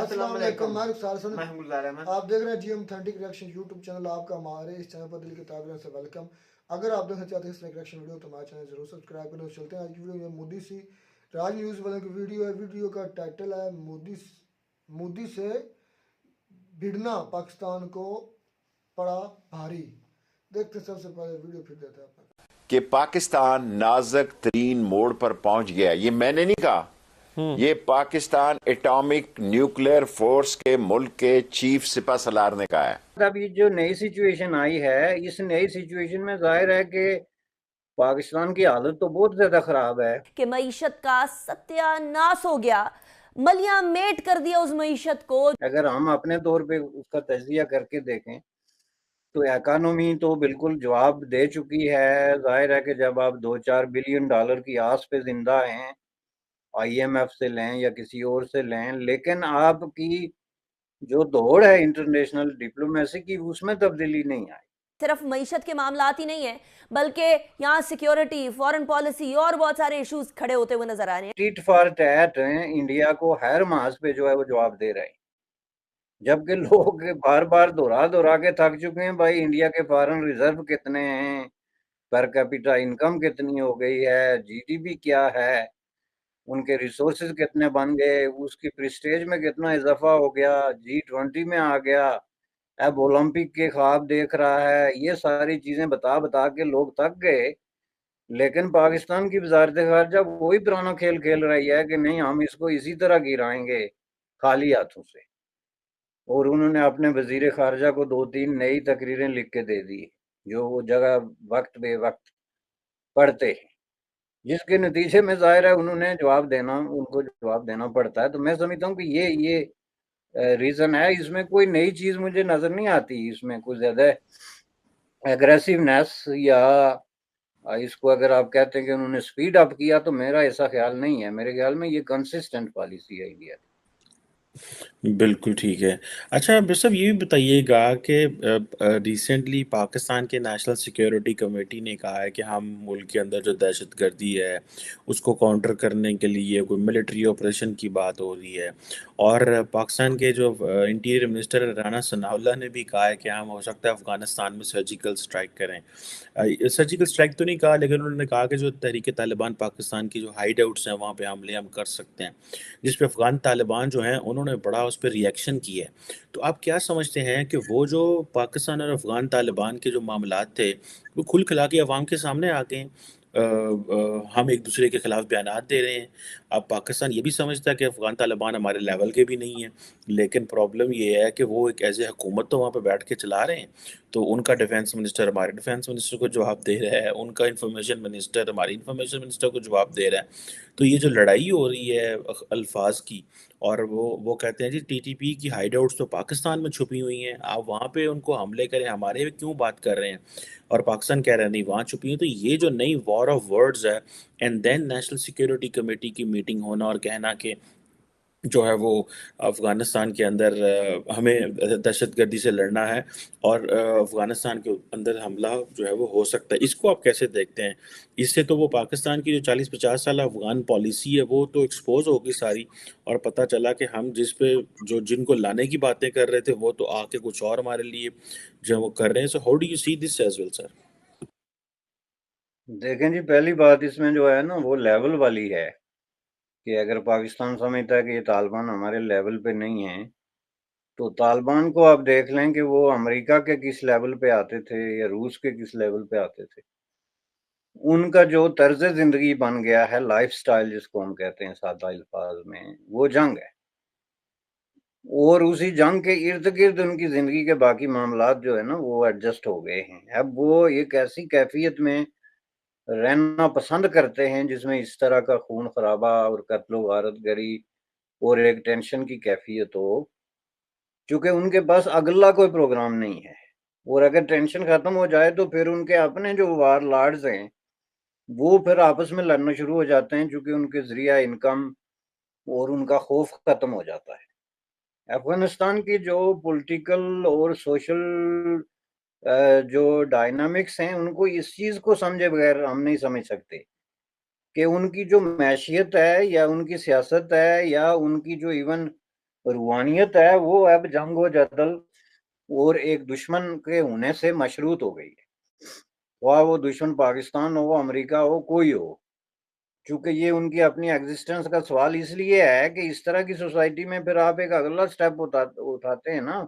अस्सलाम वालेकुम। मैं रुखसार हसन। मैं गुलजार अहमद। आप देख रहे हैं GM authentic reaction YouTube channel. आपका हमारे इस चैनल पर दिल की तहे से वेलकम। अगर आप देखना चाहते हैं इस रिएक्शन वीडियो तो हमारे चैनल जरूर सब्सक्राइब करें। चलते हैं आज की वीडियो में। मोदी सी राज न्यूज़ वालों की वीडियो है। वीडियो का टाइटल है मोदी से भिड़ना पाकिस्तान को पड़ा भारी। देखते सबसे पहले वीडियो, फिर देते हैं आपको कि पाकिस्तान नाजुक तरीन मोड़ पर पहुंच गया। ये मैंने नहीं कहा, ये पाकिस्तान एटॉमिक न्यूक्लियर फोर्स के मुल्क के चीफ सिपा सलार ने कहा है। अब ये जो नई सिचुएशन आई है, इस नई सिचुएशन में जाहिर है कि पाकिस्तान की हालत तो बहुत ज्यादा खराब है कि मईशत का सत्यानाश हो गया, मलिया मेट कर दिया उस मईशत को। अगर हम अपने तौर पे उसका तजिया करके देखें तो इकोनॉमी तो बिल्कुल जवाब दे चुकी है। जाहिर है कि जब आप 2-4 बिलियन डॉलर की आस पे जिंदा हैं, IMF से लें या किसी और से लें, लेकिन आपकी जो दौड़ है इंटरनेशनल डिप्लोमेसी की, उसमें तब्दीली नहीं आई। सिर्फ मईशत के मामलात ही नहीं है, बल्कि यहाँ सिक्योरिटी, फॉरेन पॉलिसी और बहुत सारे इश्यूज खड़े होते हुए नजर आ रहे हैं। टिट फॉर टैट इंडिया को हर मास पे जो है वो जवाब दे रहे हैं, जबकि लोग बार बार दोहरा के थक चुके हैं। भाई इंडिया के फॉरेन रिजर्व कितने हैं, पर कैपिटा इनकम कितनी हो गई है, GDP क्या है, उनके रिसोर्सेज कितने बन गए, उसकी प्रेस्टेज में कितना इजाफा हो गया, G20 में आ गया, अब ओलंपिक के ख्वाब देख रहा है। ये सारी चीजें बता बता के लोग थक गए। लेकिन पाकिस्तान की वजारत खारजा वही पुराना खेल खेल रही है कि नहीं, हम इसको इसी तरह गिराएंगे खाली हाथों से। और उन्होंने अपने वजीर खारजा को 2-3 नई तकरीरें लिख के दे दी, जो वो जगह वक्त बे वक्त पढ़ते हैं, जिसके नतीजे में जाहिर है उनको जवाब देना पड़ता है। तो मैं समझता हूँ कि ये रीजन है। इसमें कोई नई चीज मुझे नजर नहीं आती, इसमें कोई ज्यादा एग्रेसिवनेस या इसको अगर आप कहते हैं कि उन्होंने स्पीड अप किया, तो मेरा ऐसा ख्याल नहीं है। मेरे ख्याल में ये कंसिस्टेंट पॉलिसी है इंडिया की। बिल्कुल ठीक है। अच्छा बिशप, ये भी बताइएगा कि रिसेंटली पाकिस्तान के नेशनल सिक्योरिटी कमेटी ने कहा है कि हम मुल्क के अंदर जो दहशतगर्दी है उसको काउंटर करने के लिए कोई मिलिट्री ऑपरेशन की बात हो रही है। और पाकिस्तान के जो इंटीरियर मिनिस्टर राना सनाउल्लाह ने भी कहा है कि हम हो सकता है अफ़गानिस्तान में सर्जिकल स्ट्राइक करें। सर्जिकल स्ट्राइक तो नहीं कहा, लेकिन उन्होंने कहा कि जो तहरीक तालिबान पाकिस्तान की जो हाइड आउट्स हैं वहाँ पे हमले हम कर सकते हैं, जिस पे अफ़गान तालिबान जो हैं उन्होंने बड़ा उस पर रिएक्शन किया है। तो आप क्या समझते हैं कि वो जो पाकिस्तान और अफ़गान तालिबान के जो मामलात थे वो खुल खिला के अवाम के सामने आ गए हैं? हम एक दूसरे के खिलाफ बयानात दे रहे हैं। अब पाकिस्तान ये भी समझता है कि अफ़गान तालिबान हमारे लेवल के भी नहीं है, लेकिन प्रॉब्लम ये है कि वो एक ऐसे हुकूमत तो वहाँ पे बैठ के चला रहे हैं, तो उनका डिफेंस मिनिस्टर हमारे डिफेंस मिनिस्टर को जवाब दे रहा है, उनका इंफॉर्मेशन मिनिस्टर हमारी इंफॉर्मेशन मिनिस्टर को जवाब दे रहा है। तो ये जो लड़ाई हो रही है अल्फाज की, और वो कहते हैं जी TTP की हाइड आउट्स तो पाकिस्तान में छुपी हुई हैं, आप वहाँ पे उनको हमले करें, हमारे पे क्यों बात कर रहे हैं? और पाकिस्तान कह रहा है नहीं वहाँ छुपी हैं। तो ये जो नई वॉर ऑफ वर्ड्स है, and then national security committee की मीटिंग होना और कहना कि जो है वो अफ़गानिस्तान के अंदर हमें दहशतगर्दी से लड़ना है और अफ़गानिस्तान के अंदर हमला जो है वो हो सकता है, इसको आप कैसे देखते हैं? इससे तो वो पाकिस्तान की जो 40-50 साल अफ़गान पॉलिसी है वो तो एक्सपोज होगी सारी, और पता चला कि हम जिनको लाने की बातें कर रहे थे वो तो आके कुछ और हमारे लिए जो वो कर रहे हैं। So how do you see this as well sir? देखें जी, पहली बात इसमें जो है ना वो लेवल वाली है कि अगर पाकिस्तान समझता है कि ये तालिबान हमारे लेवल पे नहीं है, तो तालिबान को आप देख लें कि वो अमेरिका के किस लेवल पे आते थे या रूस के किस लेवल पे आते थे। उनका जो तर्ज जिंदगी बन गया है, लाइफस्टाइल जिसको हम कहते हैं सादा अल्फाज में, वो जंग है। और उसी जंग के इर्द गिर्द उनकी जिंदगी के बाकी मामलात जो है ना वो एडजस्ट हो गए हैं। अब वो एक ऐसी कैफियत में रहना पसंद करते हैं जिसमें इस तरह का खून खराबा और कत्लो गारतगरी और एक टेंशन की कैफियत हो, क्योंकि उनके पास अगला कोई प्रोग्राम नहीं है। और अगर टेंशन खत्म हो जाए तो फिर उनके अपने जो वार लॉर्ड्स हैं वो फिर आपस में लड़ना शुरू हो जाते हैं, क्योंकि उनके जरिया इनकम और उनका खौफ खत्म हो जाता है। अफगानिस्तान की जो पॉलिटिकल और सोशल जो डायनामिक्स हैं, उनको इस चीज को समझे बगैर हम नहीं समझ सकते कि उनकी जो मैशियत है या उनकी सियासत है या उनकी जो इवन रूहानियत है वो अब जंग व जदल और एक दुश्मन के होने से मशरूत हो गई है। वह वो दुश्मन पाकिस्तान हो, अमेरिका हो, कोई हो, क्योंकि ये उनकी अपनी एग्जिस्टेंस का सवाल इसलिए है कि इस तरह की सोसाइटी में फिर आप एक अगला स्टेप उठाते हैं ना,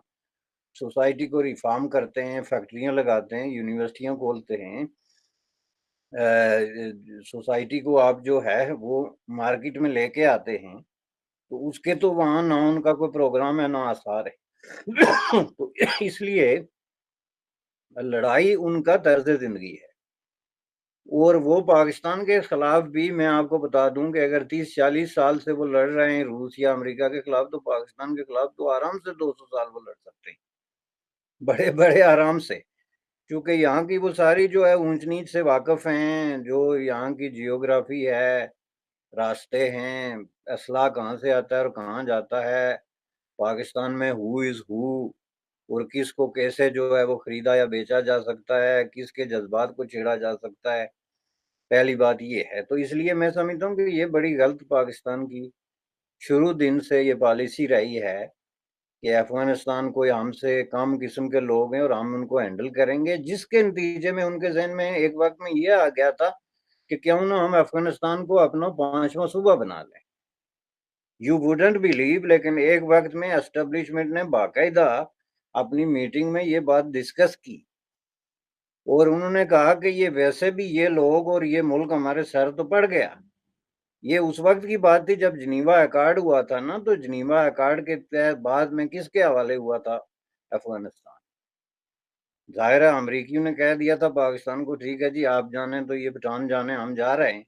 सोसाइटी को रिफॉर्म करते हैं, फैक्ट्रियां लगाते हैं, यूनिवर्सिटियां खोलते हैं, सोसाइटी को आप जो है वो मार्केट में लेके आते हैं, तो उसके तो वहां ना उनका कोई प्रोग्राम है ना आसार है। तो इसलिए लड़ाई उनका तर्ज जिंदगी है। और वो पाकिस्तान के खिलाफ भी मैं आपको बता दूं कि अगर 30-40 साल से वो लड़ रहे हैं रूस या अमेरिका के खिलाफ, तो पाकिस्तान के खिलाफ तो आराम से 200 साल वो लड़ सकते हैं, बड़े बड़े आराम से, क्योंकि यहाँ की वो सारी जो है ऊंच नीच से वाकिफ हैं, जो यहाँ की जियोग्राफी है, रास्ते हैं, असला कहाँ से आता है और कहाँ जाता है, पाकिस्तान में हु इज हु, और किसको कैसे जो है वो खरीदा या बेचा जा सकता है, किसके जज्बात को छेड़ा जा सकता है, पहली बात ये है। तो इसलिए मैं समझता हूँ कि ये बड़ी गलत पाकिस्तान की शुरू दिन से ये पॉलिसी रही है कि अफगानिस्तान कोई हमसे कम किस्म के लोग हैं और हम उनको हैंडल करेंगे, जिसके नतीजे में उनके जहन में एक वक्त में ये आ गया था कि क्यों ना हम अफगानिस्तान को अपना 5वां सूबा बना लें। यू वुडेंट बिलीव, लेकिन एक वक्त में एस्टेब्लिशमेंट ने बाकायदा अपनी मीटिंग में ये बात डिस्कस की और उन्होंने कहा कि ये वैसे भी ये लोग और ये मुल्क हमारे सर तो पड़ गया। ये उस वक्त की बात थी जब जिनीवा अकॉर्ड हुआ था ना, तो जिनीवा अकॉर्ड के तहत बाद में किसके हवाले हुआ था? अफगानिस्तान। जाहिर है अमरीकियों ने कह दिया था पाकिस्तान को, ठीक है जी आप जाने तो ये पठान जाने, हम जा रहे हैं,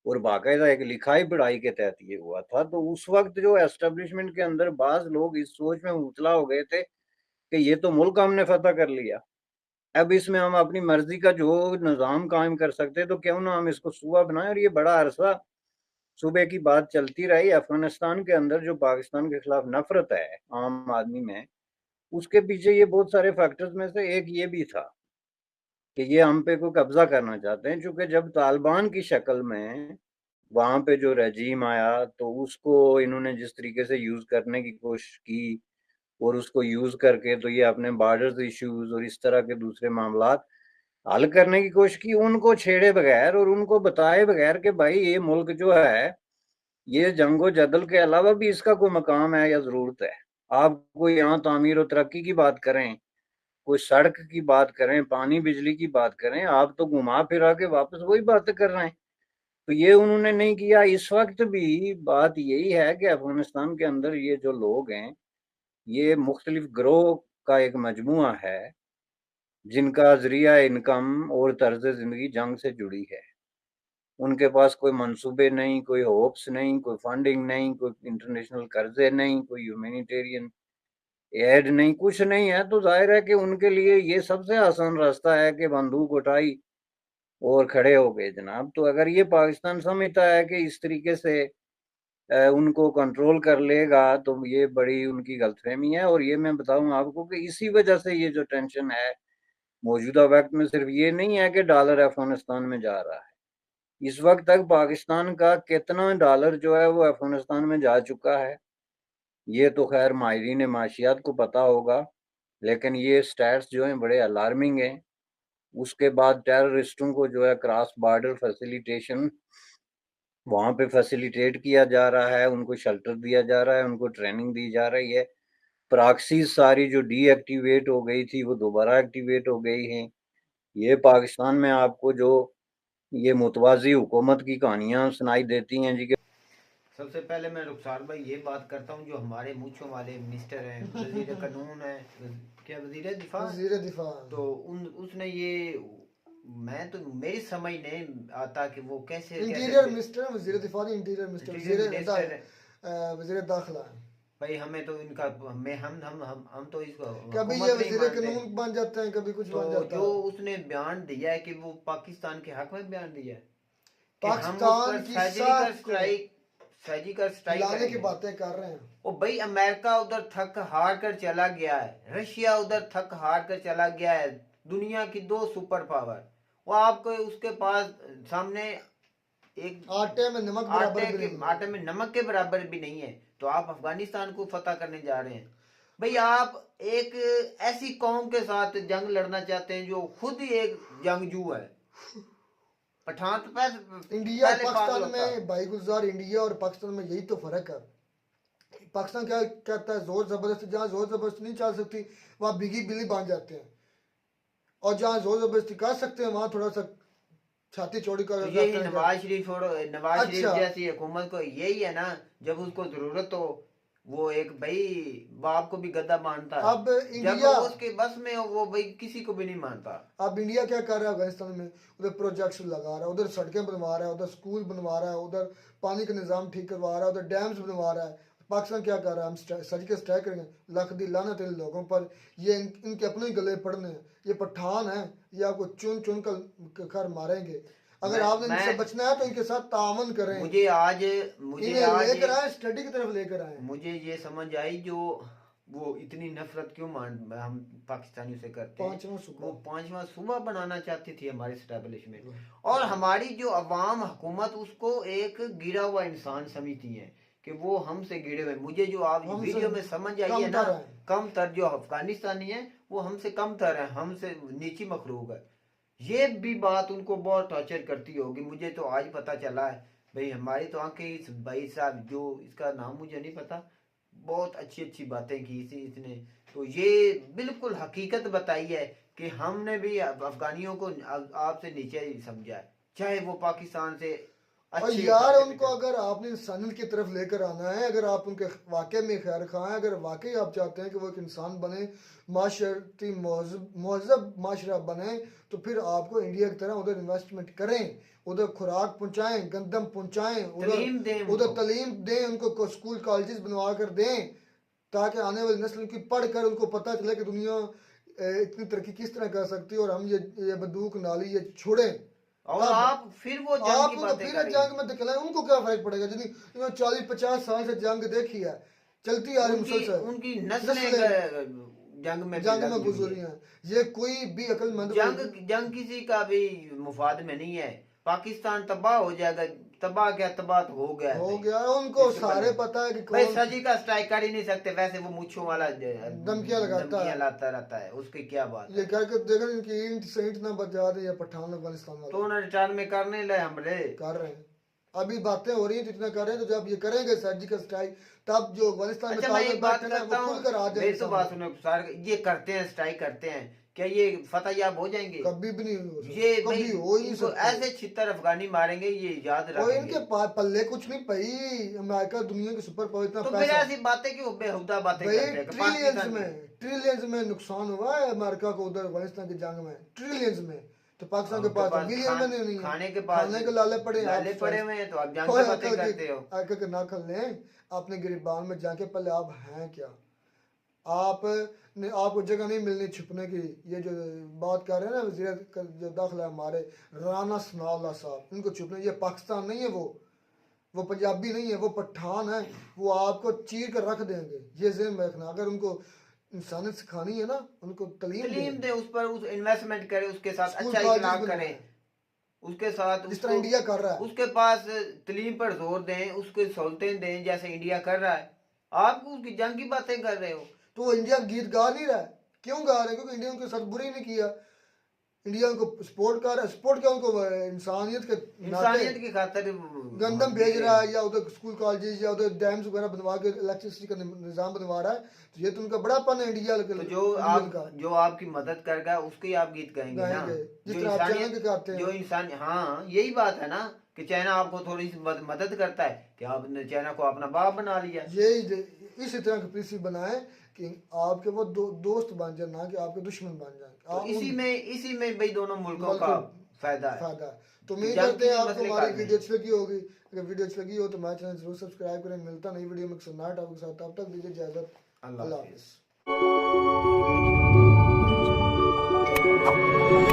और बाकायदा एक लिखाई पढ़ाई के तहत ये हुआ था। तो उस वक्त जो एस्टेब्लिशमेंट के अंदर बाज लोग इस सोच में मुबतला हो गए थे कि ये तो मुल्क हमने फतह कर लिया, अब इसमें हम अपनी मर्जी का जो निज़ाम कायम कर सकते, तो क्यों ना हम इसको सूबा बनाएं। और ये बड़ा अरसा सूबे की बात चलती रही। अफगानिस्तान के अंदर जो पाकिस्तान के खिलाफ नफरत है आम आदमी में, उसके पीछे ये बहुत सारे फैक्टर्स में से एक ये भी था कि ये हम पे कोई कब्जा करना चाहते हैं, क्योंकि जब तालिबान की शक्ल में वहां पे जो रजीम आया, तो उसको इन्होंने जिस तरीके से यूज करने की कोशिश की और उसको यूज करके तो ये अपने बॉर्डर्स इश्यूज और इस तरह के दूसरे मामलात हल करने की कोशिश की, उनको छेड़े बगैर और उनको बताए बगैर कि भाई ये मुल्क जो है ये जंगो जदल के अलावा भी इसका कोई मकाम है या जरूरत है। आप कोई यहाँ तामीर और तरक्की की बात करें, कोई सड़क की बात करें, पानी बिजली की बात करें, आप तो घुमा फिरा के वापस वही बातें कर रहे हैं। तो ये उन्होंने नहीं किया। इस वक्त भी बात यही है कि अफगानिस्तान के अंदर ये जो लोग हैं, ये मुख्तलिफ ग्रोह का एक मजमुआ है, जिनका जरिया इनकम और तर्ज जिंदगी जंग से जुड़ी है। उनके पास कोई मंसूबे नहीं, कोई होप्स नहीं, कोई फंडिंग नहीं, कोई इंटरनेशनल कर्जे नहीं, कोई ह्यूमैनिटेरियन एड नहीं, कुछ नहीं है। तो जाहिर है कि उनके लिए ये सबसे आसान रास्ता है कि बंदूक उठाई और खड़े हो गए जनाब। तो अगर ये पाकिस्तान समझता है कि इस तरीके से उनको कंट्रोल कर लेगा, तो ये बड़ी उनकी गलतफहमी है। और ये मैं बताऊं आपको कि इसी वजह से ये जो टेंशन है मौजूदा वक्त में, सिर्फ ये नहीं है कि डॉलर अफगानिस्तान में जा रहा है। इस वक्त तक पाकिस्तान का कितना डॉलर जो है वो अफगानिस्तान में जा चुका है, ये तो खैर माहिरीन माशियात को पता होगा, लेकिन ये स्टैट्स जो हैं बड़े अलार्मिंग हैं। उसके बाद टेररिस्टों को जो है क्रॉस बॉर्डर फैसिलिटेशन वहाँ पे फैसिलिटेट किया जा रहा है, उनको शेल्टर दिया जा रहा है, उनको ट्रेनिंग दी जा रही है। प्रॉक्सीज सारी जो डीएक्टिवेट हो गई थी वो दोबारा एक्टिवेट हो गई हैं। ये पाकिस्तान में आपको जो ये मुतवाज़ी हुकूमत की कहानियाँ सुनाई देती हैं जी कि सबसे पहले मैं रुखसार भाई ये बात करता हूँ, जो हमारे मूंछों वाले मिनिस्टर हैं, वजीर कानून है, क्या वजीर दिफा, वजीर दिफा, तो उसने ये, मैं तो मेरी समझ नहीं आता कि वो कैसे इंटीरियर मिनिस्टर, वजीर दिफा नहीं, इंटीरियर मिनिस्टर, वजीर दाखिला। भाई हमें तो इनका हम तो इसको कभी ये वजीर कानून बन जाते हैं, कभी कुछ बन जाता है। जो उसने बयान दिया है कि वो पाकिस्तान के हक में बयान दिया है, पाकिस्तान की सर्जिकल स्ट्राइक लाने की बातें कर रहे हैं। ओ भाई अमेरिका उधर थक हार कर चला गया है, रशिया उधर थक हार कर चला गया है, दुनिया की 2 सुपर पावर, वो आपको उसके पास सामने एक आटे में नमक बराबर आटे भी के नहीं है। आटे में नमक के बराबर भी नहीं है, तो आप अफगानिस्तान को फतह करने जा रहे हैं। भाई आप एक ऐसी कौम के साथ जंग लड़ना चाहते हैं जो खुद ही एक जंगजू है। पठान तो इंडिया और पहले पाकिस्तान पागल होता है। में भाई गुलजार, इंडिया और पाकिस्तान में यही तो फर्क है। पाकिस्तान क्या कहता है, जोर जबरदस्ती, जहाँ जोर जबरदस्ती नहीं चल सकती वहाँ बिगी बिल्ली बांध जाते हैं, और जहाँ जोर जबरदस्ती कर सकते हैं वहाँ थोड़ा सा छाती चौड़ी कर तो जाते यही हैं। नवाज शरीफ और नवाज शरीफ अच्छा। जैसी हुकूमत को यही है ना, जब उसको जरूरत हो वो एक भाई बाप को भी गद्दा मानता है, अब जब इंडिया, वो उसके बस में हो वो भाई किसी को भी नहीं मानता। अब इंडिया क्या कर रहा है अफगानिस्तान में, उधर प्रोजेक्ट्स लगा रहा है, उधर सड़कें बनवा रहा है, उधर स्कूल बनवा रहा है, उधर पानी का निज़ाम ठीक करवा रहा है, उधर डैम्स बनवा रहा है। पाकिस्तान क्या कर रहा है, हम सर्जिकल स्ट्राइक करेंगे, लख दी लानत इन लोगों पर, ये इनके अपने ही गले पड़ने हैं, ये पठान है, ये आपको चुन चुन कर मारेंगे। अगर आपने इनसे बचना है तो इनके साथ तावन करें, मुझे इन्हें आज लेकर आए, स्टडी की तरफ लेकर आए। मुझे ये समझ आई जो वो इतनी नफरत क्यों हम पाकिस्तानियों से करते हैं। पांचवां सूबा। वो 5वां सूबा बनाना चाहती थी हमारे स्टैब्लिशमेंट, और हमारी जो अवाम हुकूमत उसको एक गिरा हुआ इंसान समझती है कि वो हमसे गिरे हुए। मुझे जो आप हमसे वीडियो में समझ आई है ना, कमतर है। कम तर जो अफगानिस्तानी है वो हमसे कम तर है, हमसे नीची मखलूक है। ये भी बात उनको बहुत टॉर्चर करती होगी। मुझे तो आज पता चला है भाई, हमारी तो आंखें इस भाई साहब जो इसका नाम मुझे नहीं पता, बहुत अच्छी अच्छी बातें की इसने, तो ये बिल्कुल हकीकत बताई है कि हमने भी अफगानियों को आपसे नीचे ही समझा है, चाहे वो पाकिस्तान से और अच्छे यार खाते उनको पिटे। अगर आपने इंसानियत की तरफ लेकर आना है, अगर आप उनके वाकई में खैर खां हैं, अगर वाकई आप चाहते हैं कि वो एक इंसान बने, माशरती महजब माशरा बने, तो फिर आपको इंडिया की तरह उधर इन्वेस्टमेंट करें, उधर खुराक पहुंचाएं, गंदम पहुंचाएं, तलीम दें उधर उनको। तलीम दें उनको, स्कूल कॉलेजेस बनवा कर दें, ताकि आने वाली नस्ल की पढ़ कर उनको पता चले कि दुनिया इतनी तरक्की किस तरह कर सकती है, और हम ये बंदूक नाली ये छोड़ें। और आप फिर वो जंग की आप उनको बातें फिर करेंगे। जंग में दिखलाएं, उनको क्या फर्क पड़ेगा, यदि 40-50 साल से जंग देखी है, चलती आ रही मुसलसल, उनकी नस्लें जंग में जंग में गुजरी हैं। ये कोई भी अक्लमंद जंग किसी का भी मुफाद में नहीं है। पाकिस्तान तबाह हो जाएगा, तबाह क्या, तबाह तो हो गया हो है। गया, उनको इसके सारे पहले- पता है कि भाई कौन सजी का स्ट्राइक कर ही नहीं सकते, वैसे वो मुच्छों वाला धमकियां लगाता धमकियां है। लाता रहता है, उसकी क्या बात ये है। करके देखो इनकी ईंट से ईंट ना बचा दे, या पठान अफगानिस्तान वाले तो 99 करने लगे हमले। कर रहे हैं। अभी बातें हो रही हैं, जितना कर रहे हैं, तो जब ये करेंगे सर्जिकल स्ट्राइक, तब जो अफगानिस्तान में अच्छा मैं एक बात बैठे हैं, करता वो हूँ, खुलकर आ मेरी जाएंगे तो बात सुनो सारे, ये करते हैं स्ट्राइक करते हैं, क्या ये फतह याब हो जाएंगे? कभी भी नहीं हो सकता, ये कभी भाई हो ही नहीं इनको सकता। ऐसे छितर अफगानी मारेंगे, ये याद और रखेंगे। इनके पल्ले कुछ नहीं पई, अमेरिका दुनिया की सुपर पावर, इतना तो फिर पैसा, ऐसी बातें क्यों बेहुदा बातें भाई करते हैं कि ट्रिलियंस पाकिस्तान में, ट्रिलियंस में नुकसान हुआ है अमेरिका को उधर अफगानिस्तान की जंग में, ट्रिलियंस में। तो पाकिस्तान के पास बिलियन में नहीं है, खाने के पास खाने के लाले पड़े हैं, लाले आप पड़े हुए हैं, तो आप जंग ओए की बातें अकल करते हो। अकल के ना खल लें अपने गिरबान में जाके, पहले आप हैं क्या, आप ने आपको जगह नहीं मिलनी छुपने की। ये जो बात कर रहे हैं ना वज़ीर जो दाखिला हमारे राना सनाउल्लाह साहब, इनको छुपने, ये पाकिस्तान नहीं है, वो पंजाबी नहीं है, वो पठान है, वो आपको चीर कर रख देंगे, ये ज़हन में रखना। अगर उनको इंसानियत सिखानी है ना, उनको तलीम दे, उस पर उस इन्वेस्टमेंट करे, उसके साथ स्कूल अच्छा कॉलेज इखलाक बनवाएं। करें, उसके साथ जिस तरह इंडिया कर रहा है। उसके पास तलीम पर जोर दें, उसको सहूलतें दें जैसे इंडिया कर रहा है। आप उसकी जंग की बातें कर रहे हो। तो वो इंडिया गीत गा नहीं रहा है, क्यों गा रहे हैं? क्योंकि इंडिया उनके साथ बुरी नहीं किया, इंडिया उनको सपोर्ट कर रहा है। सपोर्ट क्या, उनको इंसानियत के इंसानियत की खातिर गंदम भेज रहा है, या उधर स्कूल कॉलेजेस या उधर डैम्स वगैरह बनवा के इलेक्ट्रिसिटी का निजाम बनवा रहा है, तो ये तो उनका बड़ापन है इंडिया के। तो जो आपकी मदद करेगा उसके आप गीत गाएंगे ना, जिस जो तरह आप चाइना इंसानियत के गाते हैं। जो इंसान, हाँ यही बात है ना कि चाइना आपको थोड़ी सी मदद करता है कि आपने चाइना को अपना बाप बना लिया। यही इसी तरह की पॉलिसी बनाए कि आपके वो दोस्त बन जाए, ना कि आपके दुश्मन बन जाए। तो इसी में भाई दोनों मुल्कों का फायदा है। तो उम्मीद जंग करते हैं किसी आपको मसले का हमारी नहीं। वीडियो अच्छी लगी होगी। अगर वीडियो अच्छी लगी हो तो हमारे चैनल जरूर सब्सक्राइब करें। मिलता नई वीडियो में नया टॉपिक के साथ, तब तक दीजिए इजाजत। अल्लाह अल्लाह हाफिज़। हाफिज़।